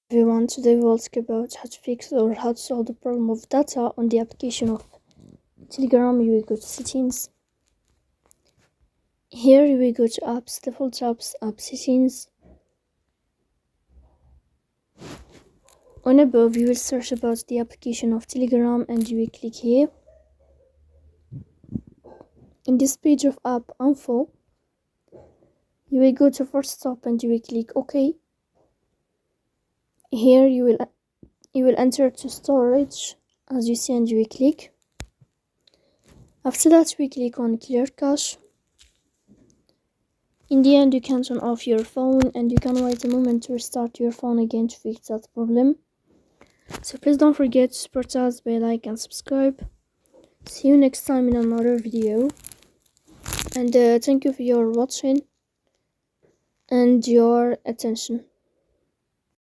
Everyone, today we'll talk about how to fix or how to solve the problem of data on the application of Telegram. You will go to settings. Here you will go to apps, default apps, app settings. On above you will search about the application of Telegram and you will click here. In this page of app info, you will go to first stop and you will click OK. Here you will enter to storage as you see and you will click. After that we click on clear cache. In the end you can turn off your phone and you can wait a moment to restart your phone again to fix that problem. So please don't forget to support us by like and subscribe. See you next time in another video. And thank you for your watching and your attention.